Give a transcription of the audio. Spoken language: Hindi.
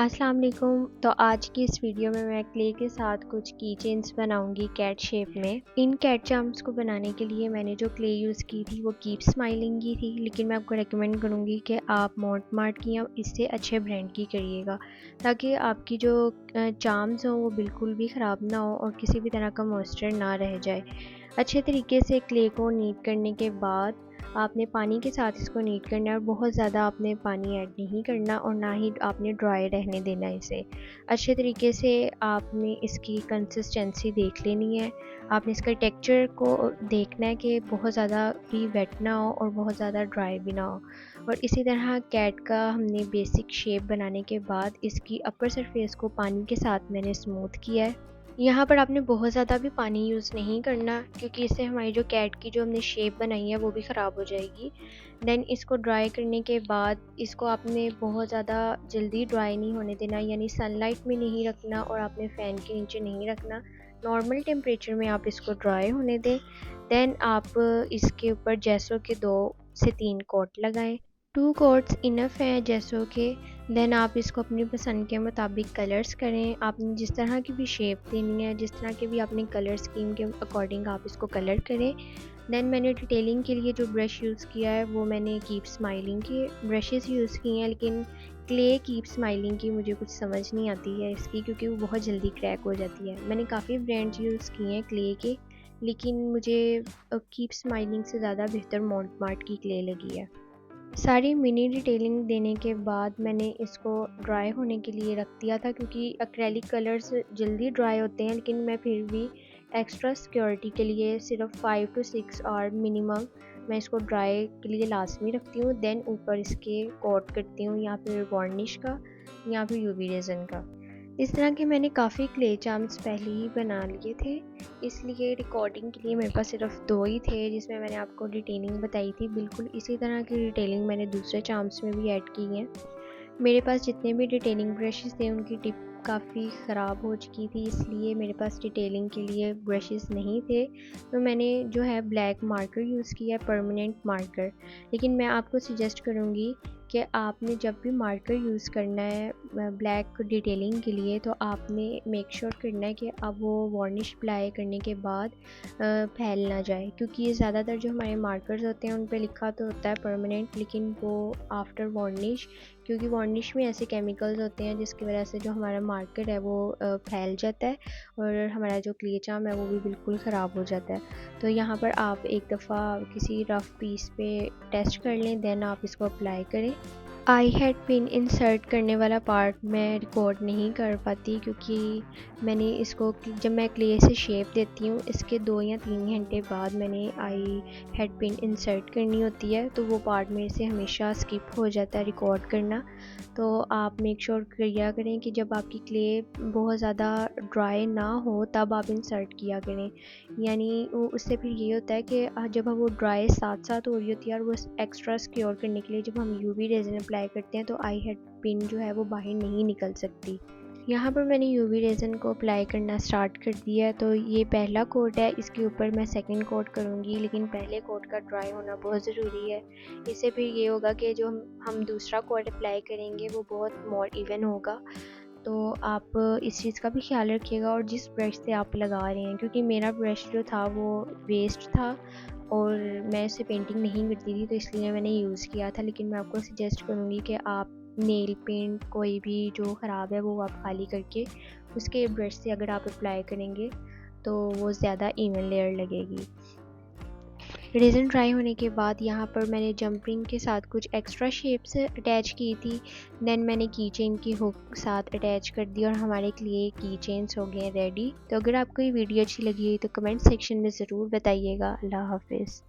अस्सलाम वालेकुम। तो आज की इस वीडियो में मैं क्ले के साथ कुछ की चेन्स बनाऊंगी कैट शेप में। इन कैट चार्म्स को बनाने के लिए मैंने जो क्ले यूज़ की थी वो कीप स्माइलिंग की थी, लेकिन मैं आपको रेकमेंड करूंगी कि आप मोंटमार्ट की या इससे अच्छे ब्रांड की करिएगा, ताकि आपकी जो चार्म्स हों वो बिल्कुल भी ख़राब ना हो और किसी भी तरह का मॉइस्चर ना रह जाए। अच्छे तरीके से क्ले को नीट करने के बाद आपने पानी के साथ इसको नीट करना है और बहुत ज़्यादा आपने पानी ऐड नहीं करना और ना ही आपने ड्राई रहने देना इसे। अच्छे तरीके से आपने इसकी कंसिस्टेंसी देख लेनी है। आपने इसका टेक्सचर को देखना है कि बहुत ज़्यादा भी वेट ना हो और बहुत ज़्यादा ड्राई भी ना हो। और इसी तरह कैट का हमने बेसिक शेप बनाने के बाद इसकी अपर सरफेस को पानी के साथ मैंने स्मूथ किया है। यहाँ पर आपने बहुत ज़्यादा भी पानी यूज़ नहीं करना, क्योंकि इससे हमारी जो कैट की जो हमने शेप बनाई है वो भी ख़राब हो जाएगी। देन इसको ड्राई करने के बाद इसको आपने बहुत ज़्यादा जल्दी ड्राई नहीं होने देना, यानी सनलाइट में नहीं रखना और आपने फ़ैन के नीचे नहीं रखना। नॉर्मल टेम्परेचर में आप इसको ड्राई होने दें। देन आप इसके ऊपर जैसों के 2 से 3 कोट लगाएं। 2 कोट्स इनफ है जैसों के। देन आप इसको अपनी पसंद के मुताबिक कलर्स करें। आपने जिस तरह की भी शेप देनी है, जिस तरह के भी आपने कलर स्कीम के अकॉर्डिंग आप इसको कलर करें। देन मैंने डिटेलिंग के लिए जो ब्रश यूज़ किया है वो मैंने कीप स्माइलिंग के ब्रशेस यूज़ किए हैं, लेकिन क्ले कीप स्माइलिंग की मुझे कुछ समझ नहीं आती है इसकी, क्योंकि वो बहुत जल्दी क्रैक हो जाती है। मैंने काफ़ी ब्रांड्स यूज़ किए हैं क्ले के, लेकिन मुझे कीप स्माइलिंग से ज़्यादा बेहतर मोंटमार्ट की क्ले लगी है। सारी मिनी डिटेलिंग देने के बाद मैंने इसको ड्राई होने के लिए रख दिया था, क्योंकि एक्रेलिक कलर्स जल्दी ड्राई होते हैं, लेकिन मैं फिर भी एक्स्ट्रा सिक्योरिटी के लिए सिर्फ 5 to 6 आवर मिनिमम मैं इसको ड्राई के लिए लाजमी रखती हूँ। देन ऊपर इसके कोट करती हूँ, या फिर वार्निश का या फिर यूवी रेज़न का। इस तरह के मैंने काफ़ी क्ले चार्म्स पहले ही बना लिए थे, इसलिए रिकॉर्डिंग के लिए मेरे पास सिर्फ 2 ही थे जिसमें मैंने आपको डिटेलिंग बताई थी। बिल्कुल इसी तरह की डिटेलिंग मैंने दूसरे चार्म्स में भी ऐड की है। मेरे पास जितने भी डिटेलिंग ब्रशेस थे उनकी टिप काफ़ी ख़राब हो चुकी थी, इसलिए मेरे पास डिटेलिंग के लिए ब्रशेस नहीं थे। तो मैंने जो है ब्लैक मार्कर यूज़ किया, परमानेंट मार्कर। लेकिन मैं आपको सजेस्ट करूँगी कि आपने जब भी मार्कर यूज़ करना है ब्लैक डिटेलिंग के लिए, तो आपने मेक श्योर करना है कि अब वो वार्निश अप्लाई करने के बाद फैल ना जाए, क्योंकि ज़्यादातर जो हमारे मार्कर्स होते हैं उन पे लिखा तो होता है परमानेंट, लेकिन वो आफ्टर वार्निश, क्योंकि वार्निश में ऐसे केमिकल्स होते हैं जिसकी वजह से जो हमारा मार्कर है वो फैल जाता है और हमारा जो क्ले चार्म है वो भी बिल्कुल ख़राब हो जाता है। तो यहाँ पर आप एक दफ़ा किसी रफ़ पीस पे टेस्ट कर लें, देन आप इसको अप्लाई करें। आई हेड पिन इंसर्ट करने वाला पार्ट मैं रिकॉर्ड नहीं कर पाती, क्योंकि मैंने इसको जब मैं क्ले से शेप देती हूँ इसके 2 या 3 घंटे बाद मैंने आई हेड पिन इंसर्ट करनी होती है, तो वो पार्ट मेरे से हमेशा स्किप हो जाता है रिकॉर्ड करना। तो आप मेक श्योर किया करें कि जब आपकी क्ले बहुत ज़्यादा ड्राई ना हो तब आप इंसर्ट किया करें, यानी उससे फिर ये होता है कि जब वो ड्राई साथ साथ हो रही होती है और वो एक्स्ट्रा सिक्योर करने के लिए जब हम यूवी रेज़न अप्लाई करते हैं तो आई हेड पिन जो है वो बाहर नहीं निकल सकती। यहाँ पर मैंने यूवी रेज़न को अप्लाई करना स्टार्ट कर दिया है। तो ये पहला कोट है, इसके ऊपर मैं सेकंड कोट करूँगी, लेकिन पहले कोट का ड्राई होना बहुत ज़रूरी है। इससे फिर ये होगा कि जो हम दूसरा कोट अप्लाई करेंगे वो बहुत मोर इवन होगा। तो आप इस चीज़ का भी ख्याल रखिएगा, और जिस ब्रश से आप लगा रहे हैं, क्योंकि मेरा ब्रश जो था वो वेस्ट था और मैं इससे पेंटिंग नहीं करती थी, तो इसलिए मैंने यूज़ किया था। लेकिन मैं आपको सजेस्ट करूँगी कि आप नेल पेंट कोई भी जो ख़राब है वो आप खाली करके उसके ब्रश से अगर आप अप्लाई करेंगे तो वो ज़्यादा इवन लेयर लगेगी। रेज़न ड्राई होने के बाद यहाँ पर मैंने जंपरिंग के साथ कुछ एक्स्ट्रा शेप्स अटैच की थी। देन मैंने की चेन की हुक साथ अटैच कर दी और हमारे लिए की चेन्स हो गए रेडी। तो अगर आपको ये वीडियो अच्छी लगी तो कमेंट सेक्शन में ज़रूर बताइएगा। अल्लाह हाफिज़।